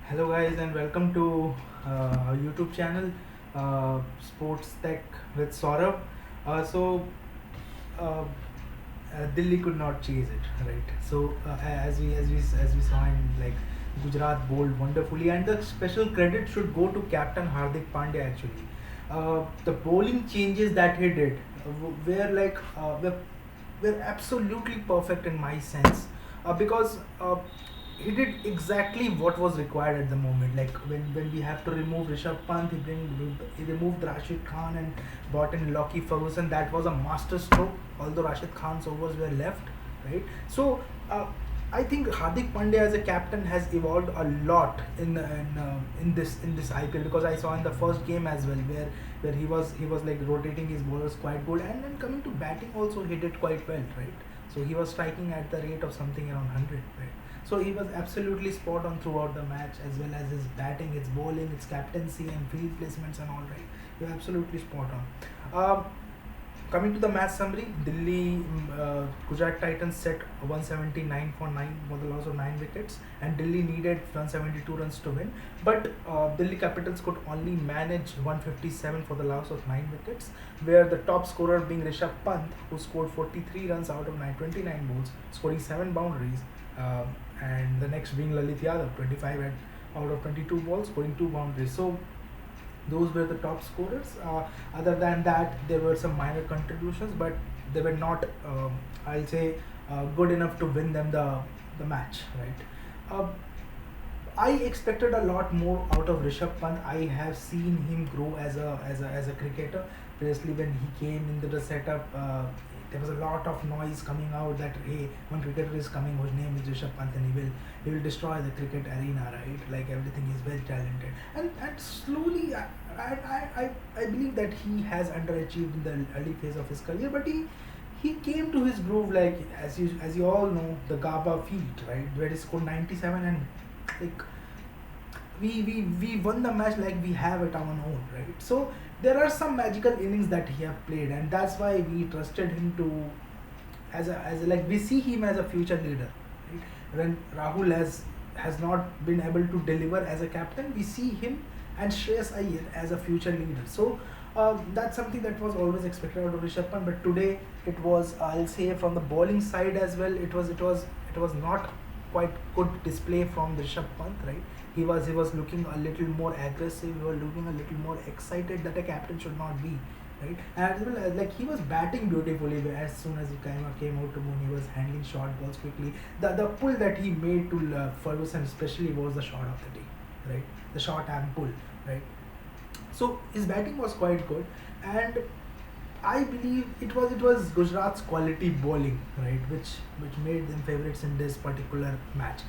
Hello guys and welcome to our YouTube channel, Sports Tech with Saurabh. Delhi could not chase it, right? As we saw in like Gujarat bowled wonderfully, and the special credit should go to Captain Hardik Pandya actually. The bowling changes that he did were were absolutely perfect in my sense, because he did exactly what was required at the moment. Like when we have to remove Rishabh Pant, he removed Rashid Khan and brought in Lockie Ferguson. That was a master stroke. Although Rashid Khan's overs were left, right? So. I think Hardik Pandya as a captain has evolved a lot in this IPL, because I saw in the first game as well where he was like rotating his bowlers quite good, and then coming to batting also he did quite well, right? So he was striking at the rate of something around 100, right? So he was absolutely spot on throughout the match, as well as his batting, his bowling, his captaincy, and field placements and all, right. You're absolutely spot on. Coming to the match summary, Gujarat Titans set 179 for 9 for the loss of 9 wickets, and Delhi needed 172 runs to win. But Delhi Capitals could only manage 157 for the loss of 9 wickets, where the top scorer being Rishabh Pant, who scored 43 runs out of 29 balls, scoring 7 boundaries, and the next being Lalit Yadav, 25 out of 22 balls, scoring 2 boundaries. So those were the top scorers. Other than that, there were some minor contributions, but they were not, I'll say, good enough to win them the match, right? I expected a lot more out of Rishabh Pant. I have seen him grow as a cricketer. Previously, when he came into the setup, there was a lot of noise coming out that hey, one cricketer is coming whose name is Rishabh Pant, and he will destroy the cricket arena, right? Like everything is very talented, and slowly I believe that he has underachieved in the early phase of his career, but he came to his groove, like as you all know, the Gaba field, right, where he scored 97, and like we won the match like we have it our own, right? So there are some magical innings that he have played, and that's why we trusted him to as a like we see him as a future leader, right? When Rahul has not been able to deliver as a captain, we see him and Shreyas Iyer as a future leader. So that's something that was always expected out of Rishabh Pant. But today it was, I'll say, from the bowling side as well. It was not quite good display from Rishabh Pant, right? He was looking a little more aggressive. He was looking a little more excited that a captain should not be, right? And as well as like he was batting beautifully. As soon as he came out to boom, he was handling short balls quickly. The pull that he made to Ferguson especially was the shot of the day, right? The short arm pull, right? So his batting was quite good, and I believe it was Gujarat's quality bowling, right, which made them favorites in this particular match.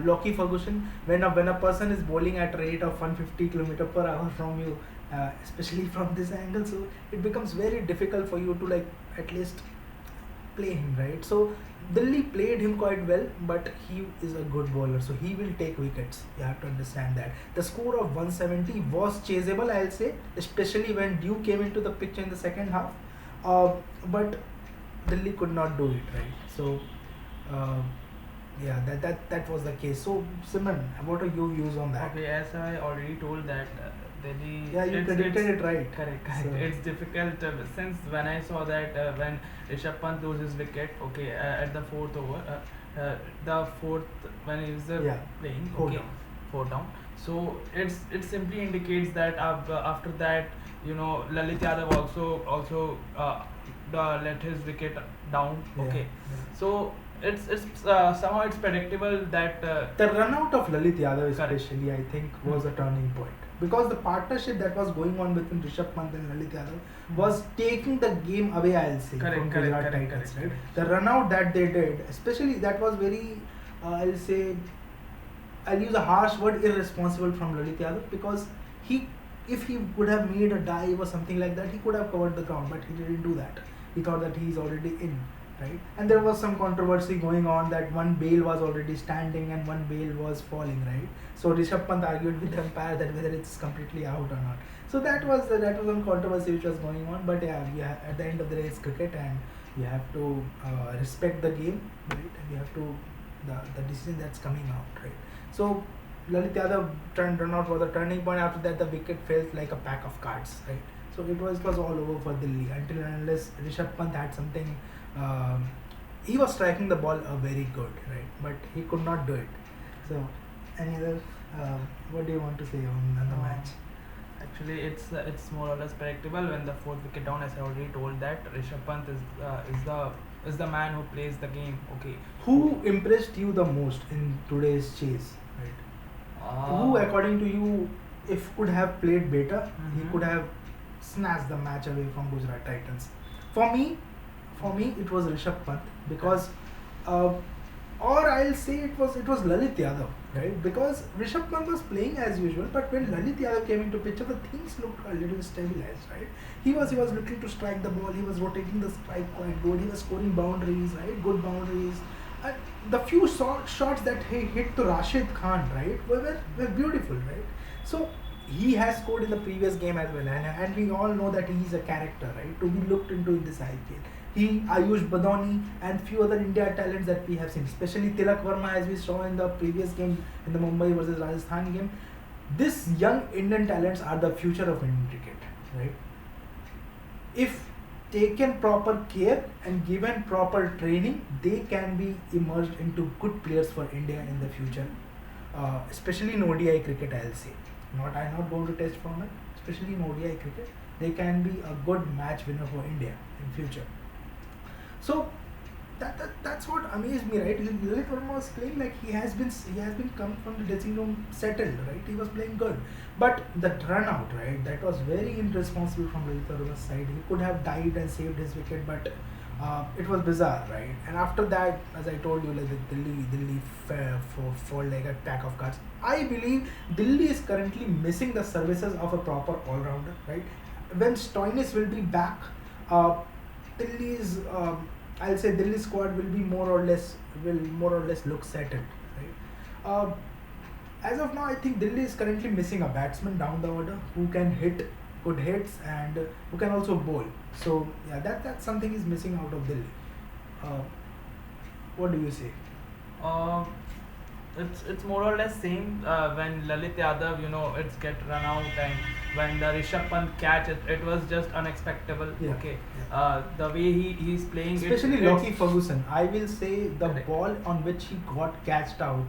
Lockie Ferguson, when a person is bowling at a rate of 150 km/h from you, especially from this angle, so it becomes very difficult for you to like at least play him, right? So Delhi played him quite well, but he is a good bowler, so he will take wickets. You have to understand that. The score of 170 was chaseable, I'll say, especially when Dew came into the picture in the second half. But Delhi could not do it, right? So uh, yeah, that was the case. So Simon, what are your views on that? Okay, as I already told that Delhi, Yeah, you predicted it right. correct. So It's difficult since when I saw that when Rishabh Pant loses wicket, okay, at the fourth over, the fourth when he was yeah, playing, four okay, down. four down. So it simply indicates that after that, Lalit Yadav also let his wicket down. Yeah, Okay, yeah. so it's somehow it's predictable that The run out of Lalit Yadav correct. especially, I think, was a turning point, because the partnership that was going on between Rishabh Pant and Lalit Yadav was taking the game away, I'll say, Correct, from correct, Gujarat correct, Titans, correct, right? correct. The run out that they did, especially, that was very, I'll say, I'll use a harsh word, irresponsible from Lalit Yadav, because he, if he would have made a dive or something like that, he could have covered the ground, but he didn't do that. He thought that he's already in, right? And there was some controversy going on that one bail was already standing and one bail was falling, right? So Rishabh Pant argued with the umpire that whether it's completely out or not. So that was one controversy which was going on. But yeah, at the end of the day, it's cricket, and you have to respect the game, right? And you have to the decision that's coming out, right? So Lalit Yadav turned run out was a turning point. After that, the wicket felt like a pack of cards, right? So it was all over for Delhi until and unless Rishabh Pant had something. Um, he was striking the ball very good, right? But he could not do it. So, any other? What do you want to say on the match? Actually, it's more or less predictable when the fourth wicket down. As I already told that Rishabh Pant is the man who plays the game. Okay. Who impressed you the most in today's chase? Right. Who, according to you, if could have played better, he Mhm. could have snatched the match away from Gujarat Titans. For me, it was Rishabh Pant because, uh, or I'll say it was Lalit Yadav, right? Because Rishabh Pant was playing as usual, but when Lalit Yadav came into picture, the things looked a little stabilized, right? He was looking to strike the ball. He was rotating the strike quite good. He was scoring boundaries, right? Good boundaries. And the few shots that he hit to Rashid Khan, right, were beautiful, right? So he has scored in the previous game as well, and we all know that he is a character, right, to be looked into in this IPL. He, Ayush Badoni, and few other India talents that we have seen, especially Tilak Verma, as we saw in the previous game in the Mumbai versus Rajasthan game. These young Indian talents are the future of Indian cricket, right? If taken proper care and given proper training, they can be emerged into good players for India in the future, especially in ODI cricket. I'll say, I'm not going to test from it. Especially in ODI cricket, they can be a good match winner for India in future. So that's what amazed me, right? Lalit Verma was playing like he has been come from the dressing room settled, right? He was playing good, but that run out, right? That was very irresponsible from Lalit Verma's side. He could have dived and saved his wicket, but it was bizarre, right? And after that, as I told you, like the Delhi fall like a pack of cards. I believe Delhi is currently missing the services of a proper all-rounder, right? When Stoinis will be back, uh, Delhi's I'll say Delhi squad will more or less look settled, right? As of now, I think Delhi is currently missing a batsman down the order who can hit good hits and who can also bowl. So yeah, that's something is missing out of Delhi. Uh, what do you say? Uh, it's more or less same when Lalit Yadav, it's get run out, and when the Rishabh Pant catch it was just unexpected. Yeah, Okay. yeah. The way he's playing, Especially it's Lockie Ferguson. I will say the correct. ball on which he got catched out.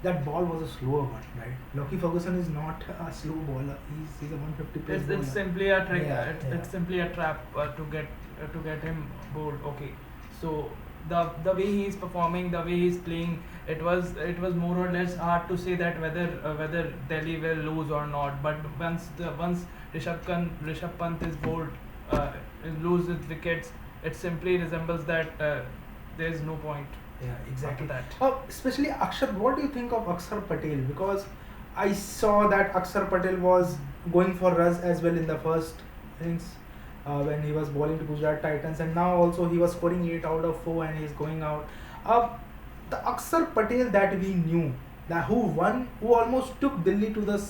That ball was a slower one, right? Lockie Ferguson is not a slow bowler. He's a 150 plus It's bowler. simply a trick. Yeah, It's yeah. simply a trap to get him bowled. Okay, so the way he's performing, the way he's playing, it was more or less hard to say that whether Delhi will lose or not. But once Rishabh Pant is bowled, loses wickets, it simply resembles that there is no point Yeah, after exactly. that. Especially Akshar, what do you think of Akshar Patel? Because I saw that Akshar Patel was going for runs as well in the first innings when he was bowling to Gujarat Titans, and now also he was scoring 8 out of 4 and he's going out. Uh, the Akshar Patel that we knew, that who almost took Delhi to the,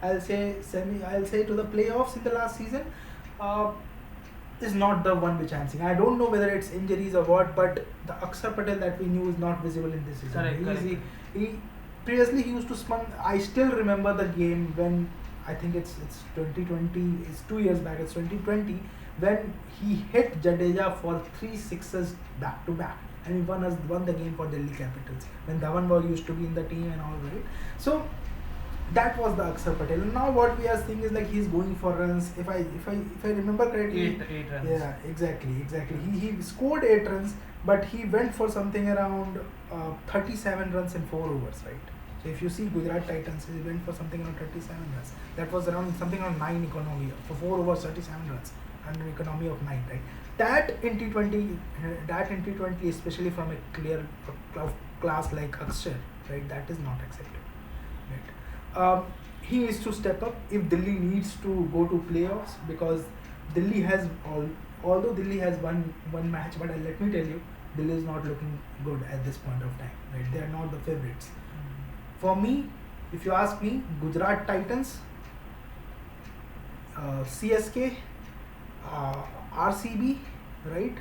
I'll say to the playoffs in the last season. Uh, is not the one which I'm seeing. I don't know whether it's injuries or what, but the Akshar Patel that we knew is not visible in this season. Correct. He previously he used to spun. I still remember the game when I think it's 2020. It's 2 years back. It's 2020 when he hit Jadeja for 3 sixes back to back, and he won the game for Delhi Capitals when Dhawan was used to be in the team and all, right. So that was the Akshar Patel. And now what we are seeing is like he's going for runs. If I remember correctly, Eight runs. yeah, exactly. He scored 8 runs, but he went for something around 37 runs in 4 overs, right? So if you see Gujarat Titans, he went for something around 37 runs. That was around something around 9 economy for 4 overs, 37 runs, and an economy of 9, right? That in T20, especially from a clear class like Akshar, right? That is not acceptable, right? He needs to step up if Delhi needs to go to playoffs, because Delhi has although Delhi has one match, but let me tell you, Delhi is not looking good at this point of time. Right? They are not the favorites. For me, if you ask me, Gujarat Titans, CSK, RCB, right,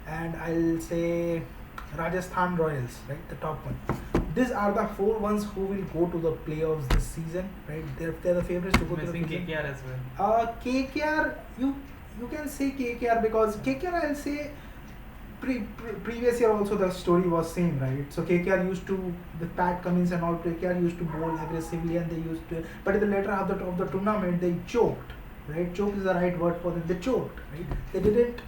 and I'll say Rajasthan Royals, right, the top one. these are the four ones who will go to the playoffs this season, right? They're the favorites to go to the Missing playoffs. KKR as well. KKR, you can say KKR because KKR, I'll say previous year also the story was same, right? So KKR used to, with Pat Cummins and all, KKR used to bowl aggressively, and they used to, but in the later half of the tournament they choked, right? Choke is the right word for them. They choked, right? They didn't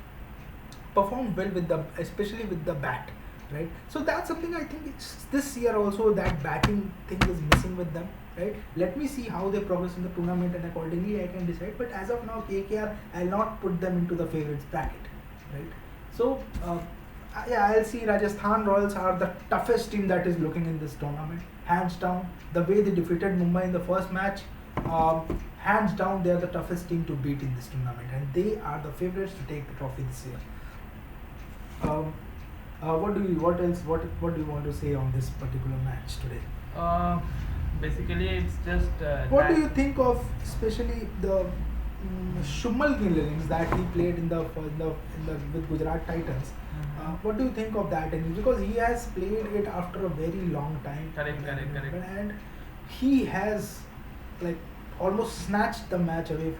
perform well with the, especially with the bat, right? So that's something I think it's this year also, that batting thing is missing with them, right? Let me see how they progress in the tournament, and accordingly I can decide. But as of now, KKR, I'll not put them into the favorites bracket, right? So yeah, I'll see Rajasthan Royals are the toughest team that is looking in this tournament, hands down. The way they defeated Mumbai in the first match, hands down, they are the toughest team to beat in this tournament, and they are the favorites to take the trophy this year. What do you want to say on this particular match today? Basically, it's just. What do you think of, especially the Shubman Gill innings that he played in the with Gujarat Titans? What do you think of that innings? Because he has played it after a very long time. Correct. And he has like almost snatched the match away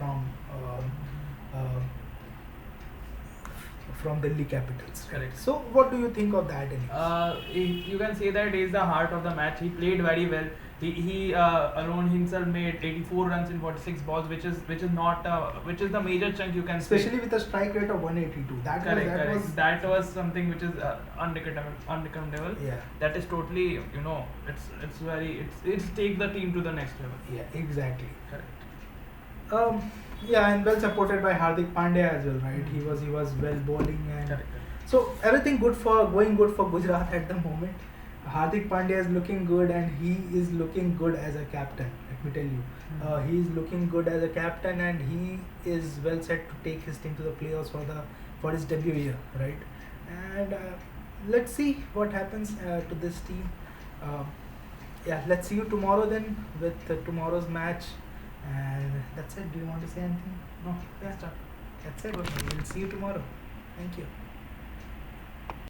from Delhi Capitals. Correct. So what do you think of that innings? You can say that he is the heart of the match. He played very well. He alone himself made 84 runs in 46 balls, which is the major chunk you can say. Especially with a strike rate of 182. That was something which is undecommentable. Yeah. That is totally, it's take the team to the next level. Yeah, exactly. Correct. Yeah, and well supported by Hardik Pandya as well, right? He was well bowling, and Correct. so everything going good for Gujarat at the moment. Hardik Pandya is looking good, and he is looking good as a captain. Let me tell you, he is looking good as a captain, and he is well set to take his team to the playoffs for his debut year, right? And let's see what happens to this team. Yeah, let's see you tomorrow then with tomorrow's match. And that's it. Do you want to say anything? No, Yeah. stop. That's it. We'll see you tomorrow. Thank you.